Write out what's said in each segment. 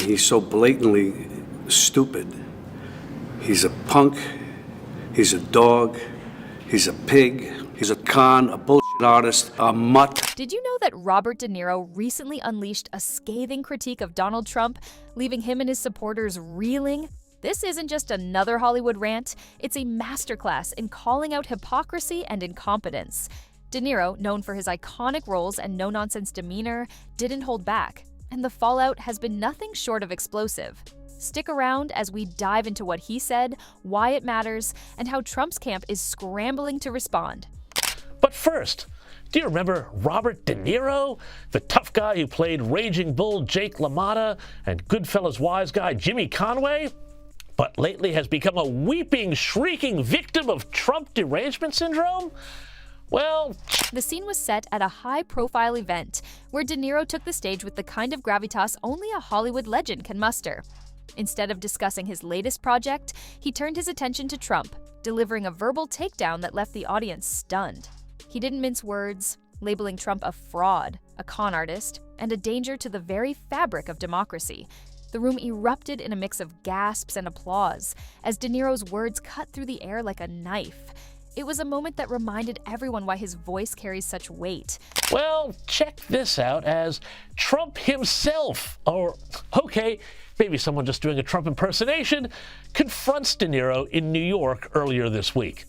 he's so blatantly stupid. He's a punk, he's a dog, he's a pig, he's a con, a bullshit artist, a mutt. Did you know that Robert De Niro recently unleashed a scathing critique of Donald Trump, leaving him and his supporters reeling? This isn't just another Hollywood rant, it's a masterclass in calling out hypocrisy and incompetence. De Niro, known for his iconic roles and no-nonsense demeanor, didn't hold back, and the fallout has been nothing short of explosive. Stick around as we dive into what he said, why it matters, and how Trump's camp is scrambling to respond. But first, do you remember Robert De Niro, the tough guy who played Raging Bull Jake LaMotta and Goodfellas wise guy Jimmy Conway, but lately has become a weeping, shrieking victim of Trump derangement syndrome? Well, the scene was set at a high-profile event where De Niro took the stage with the kind of gravitas only a Hollywood legend can muster. Instead of discussing his latest project, he turned his attention to Trump, delivering a verbal takedown that left the audience stunned. He didn't mince words, labeling Trump a fraud, a con artist, and a danger to the very fabric of democracy. The room erupted in a mix of gasps and applause as De Niro's words cut through the air like a knife. It was a moment that reminded everyone why his voice carries such weight. Well, check this out as Trump himself, or okay, maybe someone just doing a Trump impersonation, confronts De Niro in New York earlier this week.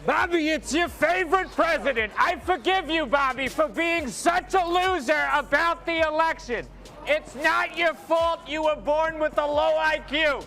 Bobby, it's your favorite president. I forgive you, Bobby, for being such a loser about the election. It's not your fault you were born with a low IQ.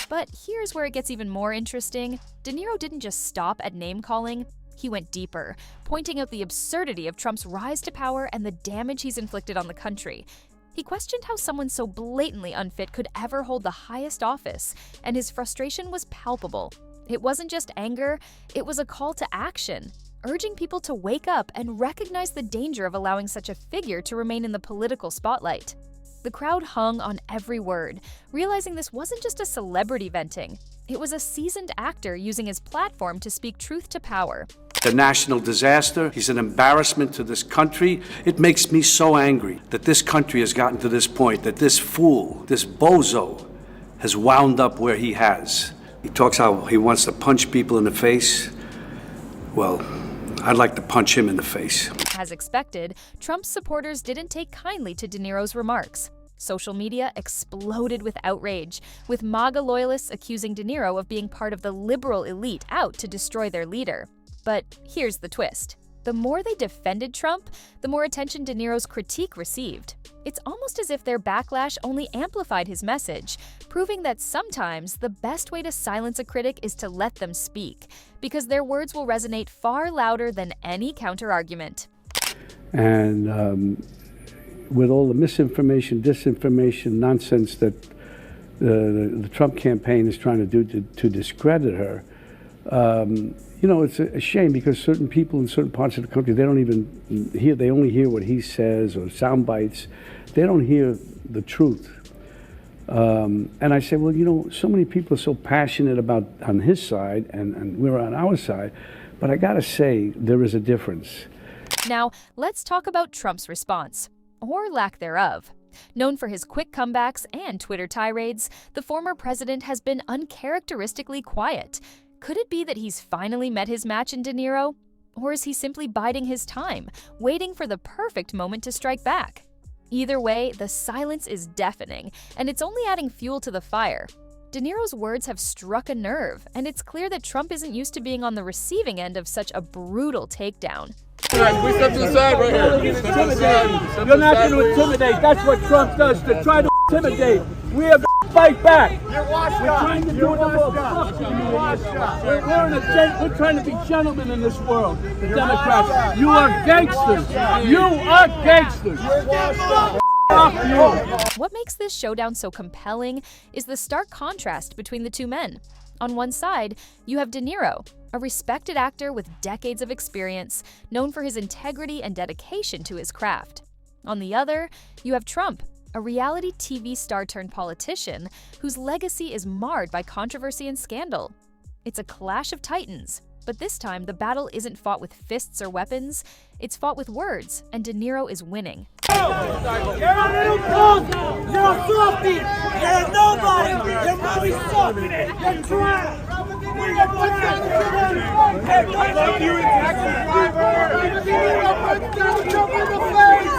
But here's where it gets even more interesting. De Niro didn't just stop at name-calling. He went deeper, pointing out the absurdity of Trump's rise to power and the damage he's inflicted on the country. He questioned how someone so blatantly unfit could ever hold the highest office, and his frustration was palpable. It wasn't just anger, it was a call to action, urging people to wake up and recognize the danger of allowing such a figure to remain in the political spotlight. The crowd hung on every word, realizing this wasn't just a celebrity venting. It was a seasoned actor using his platform to speak truth to power. The national disaster, he's an embarrassment to this country. It makes me so angry that this country has gotten to this point, that this fool, this bozo, has wound up where he has. He talks how he wants to punch people in the face. Well, I'd like to punch him in the face. As expected, Trump's supporters didn't take kindly to De Niro's remarks. Social media exploded with outrage, with MAGA loyalists accusing De Niro of being part of the liberal elite out to destroy their leader. But here's the twist. The more they defended Trump, the more attention De Niro's critique received. It's almost as if their backlash only amplified his message, proving that sometimes the best way to silence a critic is to let them speak, because their words will resonate far louder than any counter-argument. And with all the misinformation, disinformation, nonsense that the Trump campaign is trying to do to discredit her, you know, it's a shame because certain people in certain parts of the country, they don't even hear, they only hear what he says or sound bites. They don't hear the truth. And I say, well, you know, so many people are so passionate about on his side and we're on our side, but I gotta say, there is a difference. Now, let's talk about Trump's response, or lack thereof. Known for his quick comebacks and Twitter tirades, the former president has been uncharacteristically quiet. Could it be that he's finally met his match in De Niro? Or is he simply biding his time, waiting for the perfect moment to strike back? Either way, the silence is deafening, and it's only adding fuel to the fire. De Niro's words have struck a nerve, and it's clear that Trump isn't used to being on the receiving end of such a brutal takedown. We step to the side right here. You're not going to intimidate. That's what Trump does, to try to intimidate. We are going to fight back. You're washed We're up. trying to do You're the world. washed up. You're washed up. We're trying to be gentlemen in this world, the Democrats. You are gangsters. You are gangsters. You're washed up. What makes this showdown so compelling is the stark contrast between the two men. On one side, you have De Niro, a respected actor with decades of experience, known for his integrity and dedication to his craft. On the other, you have Trump, a reality TV star turned politician whose legacy is marred by controversy and scandal. It's a clash of titans, but this time the battle isn't fought with fists or weapons, it's fought with words, and De Niro is winning. You're a little bullshit. You're empty. You're a nobody. Your mommy sucks. You're trash. Love you, taxi driver. Jump in the face.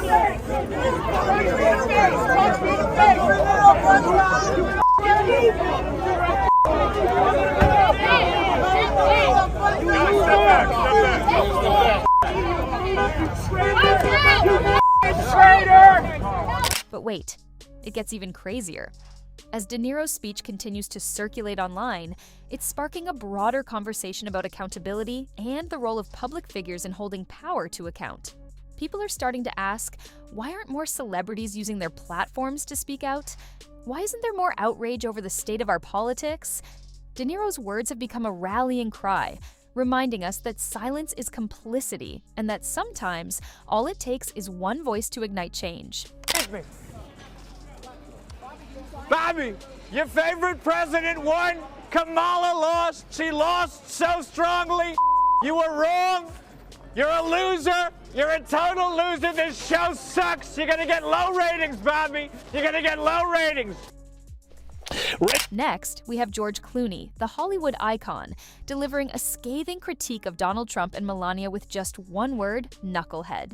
But wait, it gets even crazier. As De Niro's speech continues to circulate online, it's sparking a broader conversation about accountability and the role of public figures in holding power to account. People are starting to ask, why aren't more celebrities using their platforms to speak out? Why isn't there more outrage over the state of our politics? De Niro's words have become a rallying cry, reminding us that silence is complicity and that sometimes all it takes is one voice to ignite change. Bobby, your favorite president won. Kamala lost. She lost so strongly. You were wrong. You're a loser. You're a total loser. This show sucks. You're going to get low ratings, Bobby. You're going to get low ratings. Next, we have George Clooney, the Hollywood icon, delivering a scathing critique of Donald Trump and Melania with just one word: knucklehead.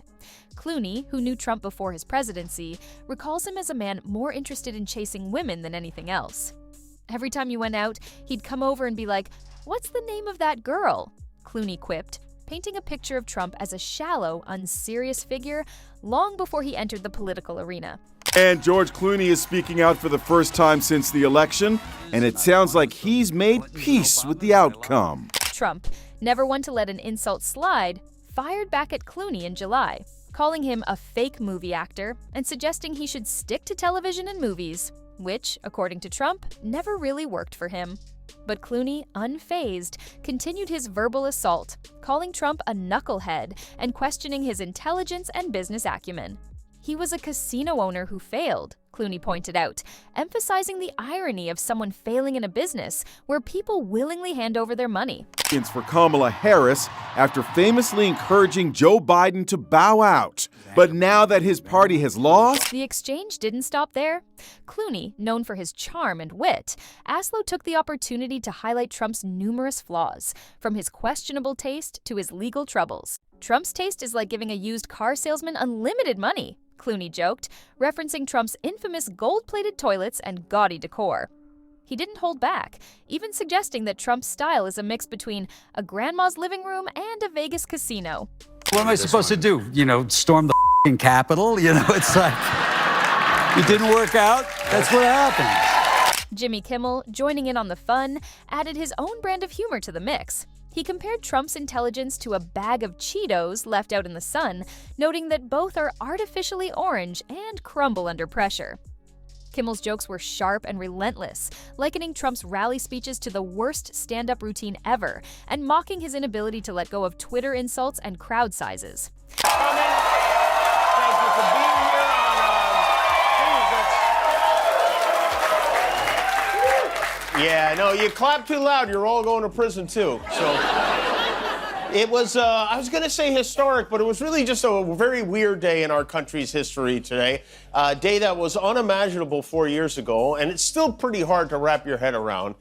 Clooney, who knew Trump before his presidency, recalls him as a man more interested in chasing women than anything else. Every time you went out, he'd come over and be like, "What's the name of that girl?" Clooney quipped, painting a picture of Trump as a shallow, unserious figure long before he entered the political arena. And George Clooney is speaking out for the first time since the election, and it sounds like he's made peace with the outcome. Trump, never one to let an insult slide, fired back at Clooney in July, calling him a fake movie actor and suggesting he should stick to television and movies, which, according to Trump, never really worked for him. But Clooney, unfazed, continued his verbal assault, calling Trump a knucklehead and questioning his intelligence and business acumen. He was a casino owner who failed, Clooney pointed out, emphasizing the irony of someone failing in a business where people willingly hand over their money. For Kamala Harris after famously encouraging Joe Biden to bow out. But now that his party has lost, the exchange didn't stop there. Clooney, known for his charm and wit, Aslow took the opportunity to highlight Trump's numerous flaws, from his questionable taste to his legal troubles. Trump's taste is like giving a used car salesman unlimited money, Clooney joked, referencing Trump's infamous gold-plated toilets and gaudy decor. He didn't hold back, even suggesting that Trump's style is a mix between a grandma's living room and a Vegas casino. What am I supposed to do? Storm the f***ing Capitol? It's like, it didn't work out. That's what happens. Jimmy Kimmel, joining in on the fun, added his own brand of humor to the mix. He compared Trump's intelligence to a bag of Cheetos left out in the sun, noting that both are artificially orange and crumble under pressure. Kimmel's jokes were sharp and relentless, likening Trump's rally speeches to the worst stand-up routine ever, and mocking his inability to let go of Twitter insults and crowd sizes. Thank you for being here Yeah, no, you clap too loud, you're all going to prison too. So it was, I was going to say historic, but it was really just a very weird day in our country's history today. A day that was unimaginable 4 years ago, and it's still pretty hard to wrap your head around.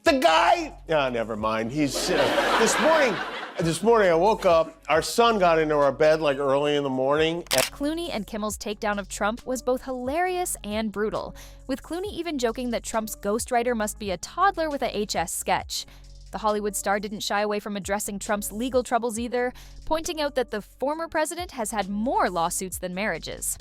The guy, never mind. He's, this morning I woke up, our son got into our bed like early in the morning. Clooney and Kimmel's takedown of Trump was both hilarious and brutal, with Clooney even joking that Trump's ghostwriter must be a toddler with a HS sketch. The Hollywood star didn't shy away from addressing Trump's legal troubles either, pointing out that the former president has had more lawsuits than marriages.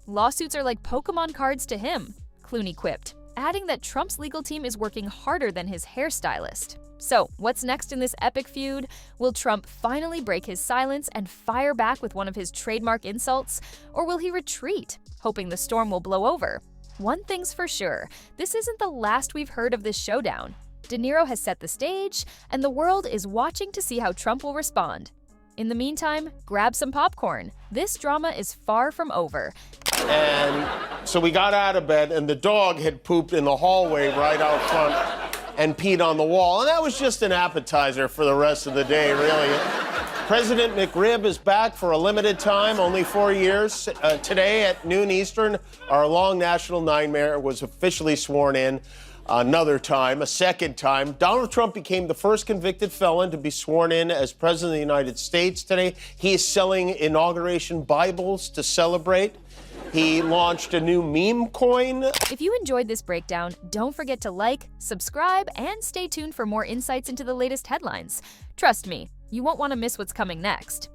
Lawsuits are like Pokemon cards to him, Clooney quipped, adding that Trump's legal team is working harder than his hairstylist. So, what's next in this epic feud? Will Trump finally break his silence and fire back with one of his trademark insults? Or will he retreat, hoping the storm will blow over? One thing's for sure, this isn't the last we've heard of this showdown. De Niro has set the stage, and the world is watching to see how Trump will respond. In the meantime, grab some popcorn. This drama is far from over. And so we got out of bed, and the dog had pooped in the hallway right out front and peed on the wall. And that was just an appetizer for the rest of the day, really. President McRib is back for a limited time, only 4 years. Today at noon Eastern, our long national nightmare was officially sworn in another time, a second time. Donald Trump became the first convicted felon to be sworn in as President of the United States today. He is selling inauguration Bibles to celebrate. He launched a new meme coin. If you enjoyed this breakdown, don't forget to like, subscribe, and stay tuned for more insights into the latest headlines. Trust me, you won't want to miss what's coming next.